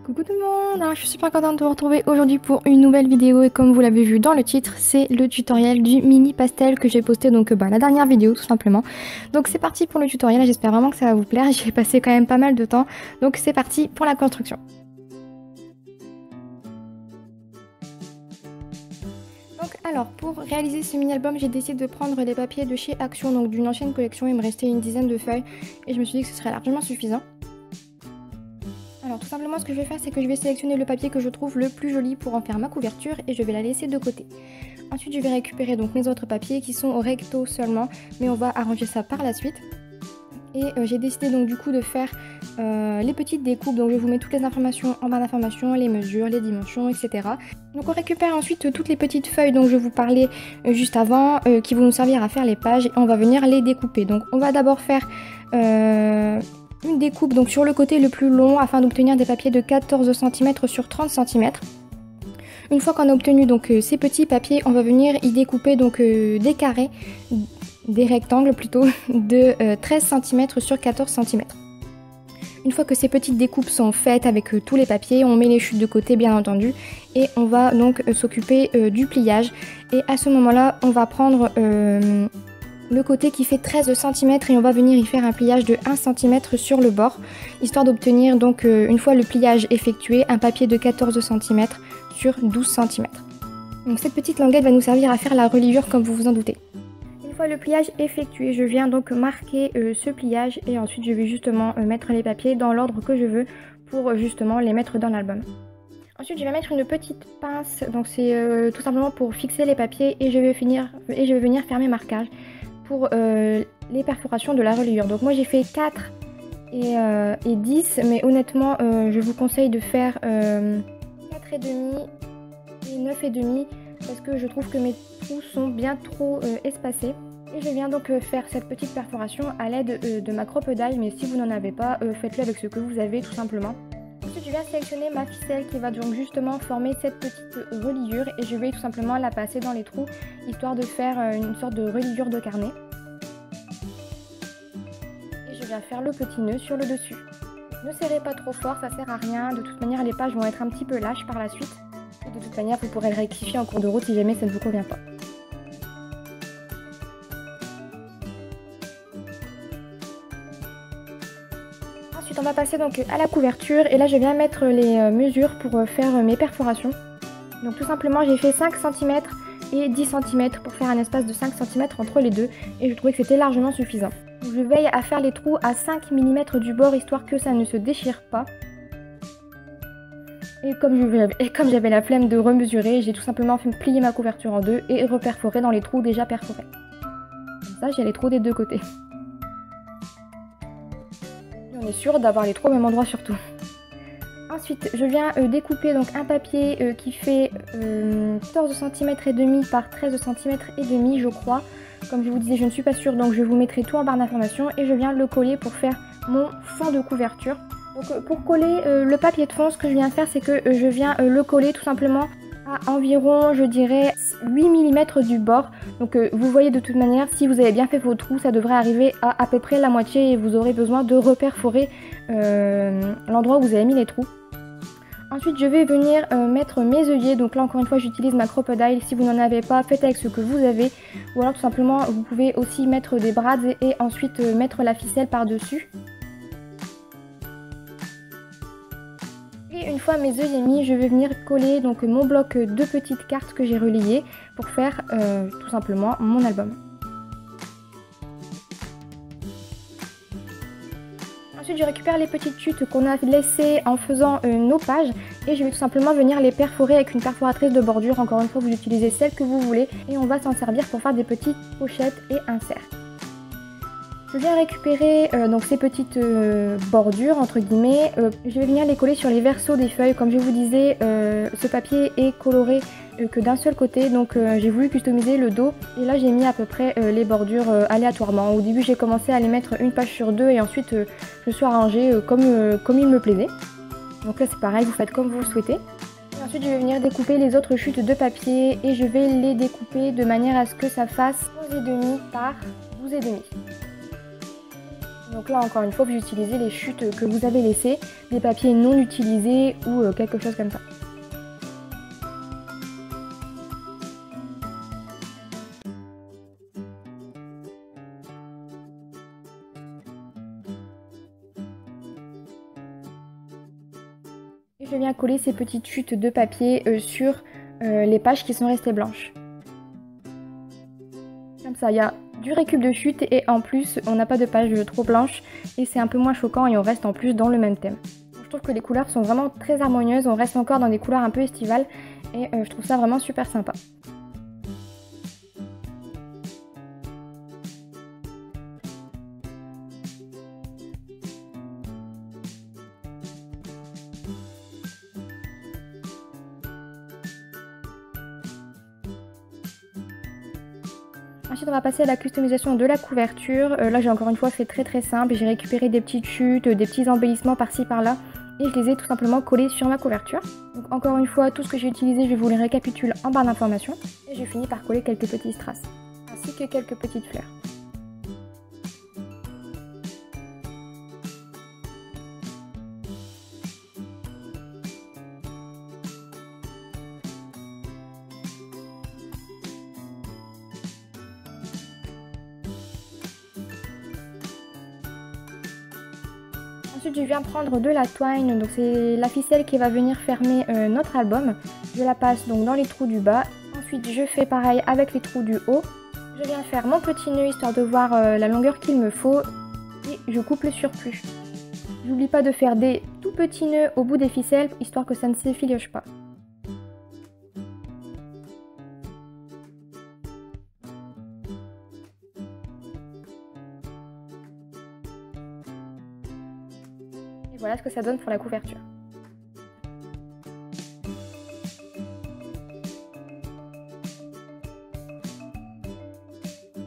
Coucou tout le monde, alors je suis super contente de vous retrouver aujourd'hui pour une nouvelle vidéo et comme vous l'avez vu dans le titre, c'est le tutoriel du mini pastel que j'ai posté donc la dernière vidéo tout simplement. Donc c'est parti pour le tutoriel, j'espère vraiment que ça va vous plaire, j'y ai passé quand même pas mal de temps, donc c'est parti pour la construction. Alors pour réaliser ce mini album j'ai décidé de prendre les papiers de chez Action, donc d'une ancienne collection, il me restait une dizaine de feuilles et je me suis dit que ce serait largement suffisant. Alors tout simplement ce que je vais faire c'est que je vais sélectionner le papier que je trouve le plus joli pour en faire ma couverture et je vais la laisser de côté. Ensuite je vais récupérer donc mes autres papiers qui sont au recto seulement, mais on va arranger ça par la suite. Et j'ai décidé donc du coup de faire les petites découpes, donc je vous mets toutes les informations en barre d'informations, les mesures, les dimensions, etc. Donc on récupère ensuite toutes les petites feuilles dont je vous parlais juste avant, qui vont nous servir à faire les pages et on va venir les découper. Donc on va d'abord faire une découpe donc sur le côté le plus long afin d'obtenir des papiers de 14 cm sur 30 cm. Une fois qu'on a obtenu donc ces petits papiers, on va venir y découper donc des carrés, des rectangles plutôt, de 13 cm sur 14 cm. Une fois que ces petites découpes sont faites avec tous les papiers, on met les chutes de côté bien entendu et on va donc s'occuper du pliage. Et à ce moment-là, on va prendre le côté qui fait 13 cm et on va venir y faire un pliage de 1 cm sur le bord, histoire d'obtenir donc une fois le pliage effectué, un papier de 14 cm sur 12 cm. Donc cette petite languette va nous servir à faire la reliure comme vous vous en doutez. Une fois le pliage effectué, je viens donc marquer ce pliage et ensuite je vais justement mettre les papiers dans l'ordre que je veux pour justement les mettre dans l'album. Ensuite je vais mettre une petite pince, donc c'est tout simplement pour fixer les papiers et je vais venir faire mes marquages pour les perforations de la reliure. Donc moi j'ai fait 4 et 10, mais honnêtement je vous conseille de faire 4,5 et 9,5 parce que je trouve que mes trous sont bien trop espacés. Et je viens donc faire cette petite perforation à l'aide de ma crocodile, mais si vous n'en avez pas, faites-le avec ce que vous avez tout simplement. Ensuite je viens sélectionner ma ficelle qui va donc justement former cette petite reliure et je vais tout simplement la passer dans les trous, histoire de faire une sorte de reliure de carnet. Et je viens faire le petit nœud sur le dessus. Ne serrez pas trop fort, ça sert à rien, de toute manière les pages vont être un petit peu lâches par la suite. Et de toute manière vous pourrez le rectifier en cours de route si jamais ça ne vous convient pas. Ensuite on va passer donc à la couverture et là je viens mettre les mesures pour faire mes perforations. Donc tout simplement j'ai fait 5 cm et 10 cm pour faire un espace de 5 cm entre les deux et je trouvais que c'était largement suffisant. Donc, je veille à faire les trous à 5 mm du bord histoire que ça ne se déchire pas. Et comme j'avais la flemme de remesurer, j'ai tout simplement fait plier ma couverture en deux et reperforer dans les trous déjà perforés. Comme ça j'ai les trous des deux côtés. On est sûr d'avoir les trous au même endroit surtout. Ensuite, je viens découper donc un papier qui fait 14 cm et demi par 13 cm et demi, je crois. Comme je vous disais, je ne suis pas sûre, donc je vous mettrai tout en barre d'informations et je viens le coller pour faire mon fond de couverture. Donc pour coller le papier de fond, ce que je viens faire, c'est que je viens le coller tout simplement à environ, je dirais, 8 mm du bord. Donc vous voyez de toute manière, si vous avez bien fait vos trous, ça devrait arriver à peu près la moitié et vous aurez besoin de reperforer l'endroit où vous avez mis les trous. Ensuite je vais venir mettre mes œillets, donc là encore une fois j'utilise ma crocodile, si vous n'en avez pas faites avec ce que vous avez, ou alors tout simplement vous pouvez aussi mettre des brads et ensuite mettre la ficelle par dessus. Et une fois mes œillets mis, je vais venir coller donc mon bloc de petites cartes que j'ai relayées pour faire tout simplement mon album. Ensuite je récupère les petites chutes qu'on a laissées en faisant nos pages et je vais tout simplement venir les perforer avec une perforatrice de bordure. Encore une fois vous utilisez celle que vous voulez et on va s'en servir pour faire des petites pochettes et inserts. Je viens récupérer donc ces petites bordures entre guillemets, je vais venir les coller sur les versos des feuilles. Comme je vous disais, ce papier est coloré que d'un seul côté, donc j'ai voulu customiser le dos et là j'ai mis à peu près les bordures aléatoirement. Au début j'ai commencé à les mettre une page sur deux et ensuite je me suis arrangée comme il me plaisait. Donc là c'est pareil, vous faites comme vous le souhaitez. Et ensuite je vais venir découper les autres chutes de papier et je vais les découper de manière à ce que ça fasse 11,5 par 12,5. Donc là encore une fois vous utilisez les chutes que vous avez laissées, des papiers non utilisés ou quelque chose comme ça. Et je viens coller ces petites chutes de papier sur les pages qui sont restées blanches. Comme ça, il y a du récup de chute et en plus on n'a pas de page trop blanche et c'est un peu moins choquant et on reste en plus dans le même thème. Je trouve que les couleurs sont vraiment très harmonieuses, on reste encore dans des couleurs un peu estivales et je trouve ça vraiment super sympa. Ensuite on va passer à la customisation de la couverture. Là j'ai encore une fois fait très simple, j'ai récupéré des petites chutes, des petits embellissements par-ci par-là et je les ai tout simplement collés sur ma couverture. Donc encore une fois tout ce que j'ai utilisé je vous les récapitule en barre d'informations et j'ai fini par coller quelques petits strass ainsi que quelques petites fleurs. Ensuite je viens prendre de la twine, donc c'est la ficelle qui va venir fermer notre album. Je la passe donc dans les trous du bas. Ensuite je fais pareil avec les trous du haut. Je viens faire mon petit nœud histoire de voir la longueur qu'il me faut et je coupe le surplus. J'oublie pas de faire des tout petits nœuds au bout des ficelles histoire que ça ne s'effiloche pas. Voilà ce que ça donne pour la couverture.